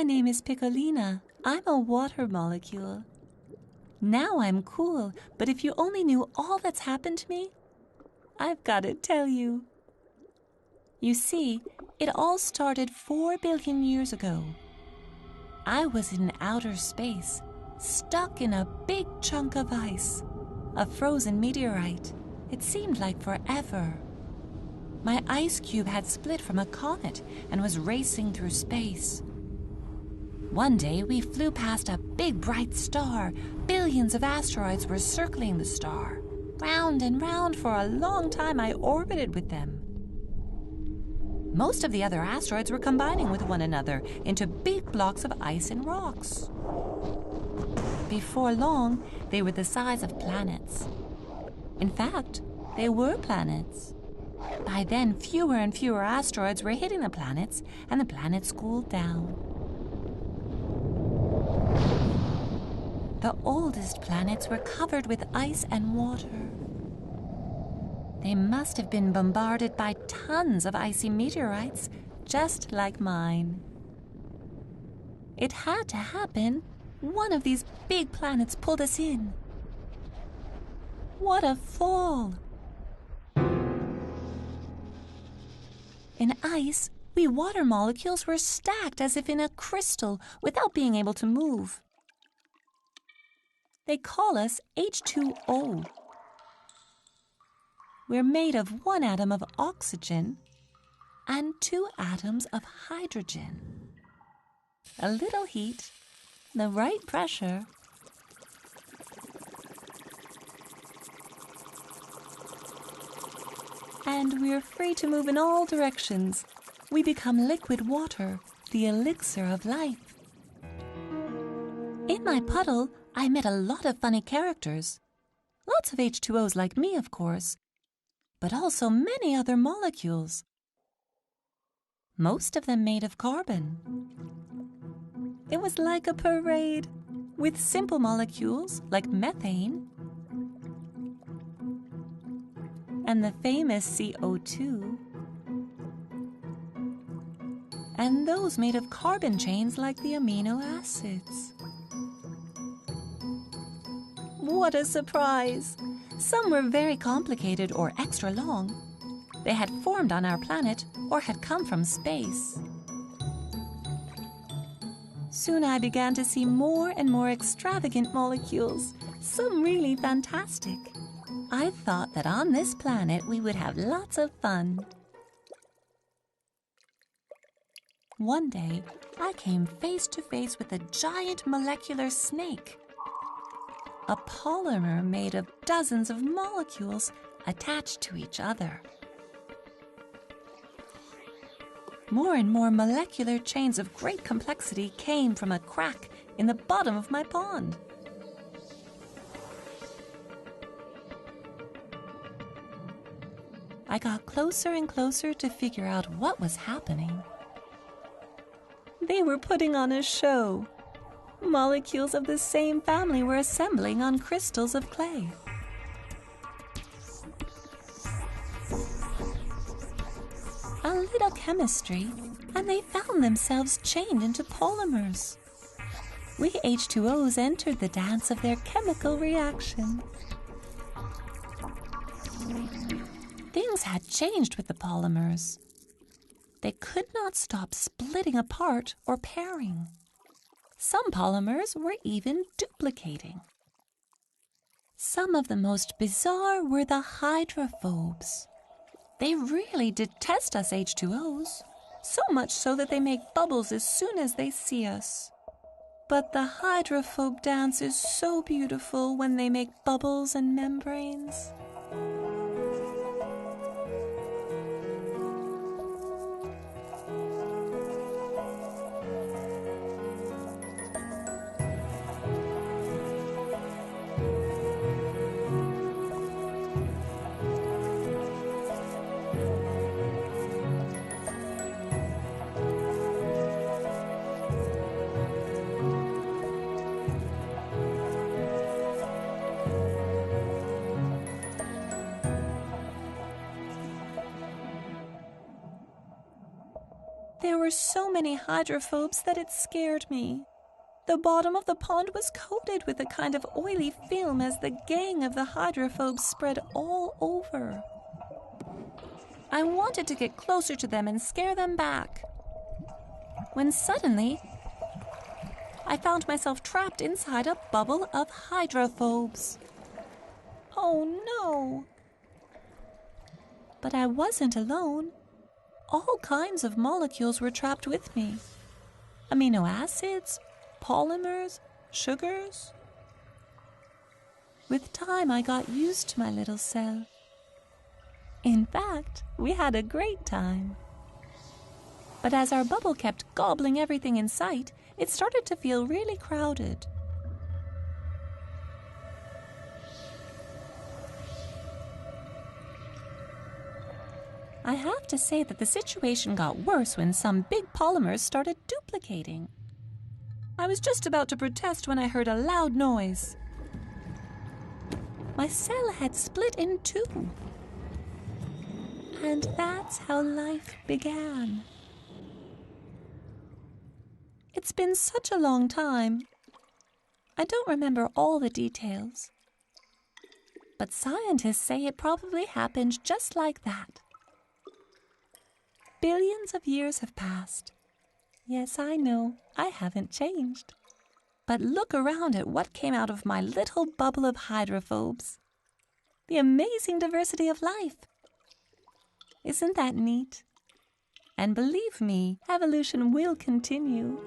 name is Piccolina. I'm a water molecule. Now I'm cool, but if you only knew all that's happened to me, I've got to tell you. You see, it all started 4 billion years ago. I was in outer space, stuck in a big chunk of ice, a frozen meteorite. It seemed like forever. My ice cube had split from a comet and was racing through space. One day we flew past a big bright star. Billions of asteroids were circling the star. Round and round for a long time I orbited with them. Most of the other asteroids were combining with one another into big blocks of ice and rocks. Before long, they were the size of planets. In fact, they were planets. By then, fewer and fewer asteroids were hitting the planets, and the planets cooled down. The oldest planets were covered with ice and water. They must have been bombarded by tons of icy meteorites, just like mine. It had to happen. One of these big planets pulled us in. What a fall! In ice, we water molecules were stacked as if in a crystal without being able to move. They call us H2O. We're made of 1 atom of oxygen and 2 atoms of hydrogen. A little heat, the right pressure, and we're free to move in all directions. We become liquid water, the elixir of life. In my puddle, I met a lot of funny characters. Lots of H2Os like me, of course, but also many other molecules. Most of them made of carbon. It was like a parade, with simple molecules like methane and the famous CO2, and those made of carbon chains like the amino acids. What a surprise! Some were very complicated or extra long. They had formed on our planet or had come from space. Soon I began to see more and more extravagant molecules, some really fantastic. I thought that on this planet we would have lots of fun. One day, I came face to face with a giant molecular snake. A polymer made of dozens of molecules attached to each other. More and more molecular chains of great complexity came from a crack in the bottom of my pond. I got closer and closer to figure out what was happening. They were putting on a show. Molecules of the same family were assembling on crystals of clay. A little chemistry, and they found themselves chained into polymers. We H2Os entered the dance of their chemical reaction. Things had changed with the polymers. They could not stop splitting apart or pairing. Some polymers were even duplicating. Some of the most bizarre were the hydrophobes. They really detest us H2Os, so much so that they make bubbles as soon as they see us. But the hydrophobe dance is so beautiful when they make bubbles and membranes. There were so many hydrophobes that it scared me. The bottom of the pond was coated with a kind of oily film as the gang of the hydrophobes spread all over. I wanted to get closer to them and scare them back, when suddenly I found myself trapped inside a bubble of hydrophobes. Oh no! But I wasn't alone. All kinds of molecules were trapped with me. Amino acids, polymers, sugars. With time, I got used to my little cell. In fact, we had a great time. But as our bubble kept gobbling everything in sight, it started to feel really crowded. I have to say that the situation got worse when some big polymers started duplicating. I was just about to protest when I heard a loud noise. My cell had split in two. And that's how life began. It's been such a long time. I don't remember all the details. But scientists say it probably happened just like that. Billions of years have passed. Yes, I know, I haven't changed. But look around at what came out of my little bubble of hydrophobes. The amazing diversity of life. Isn't that neat? And believe me, evolution will continue.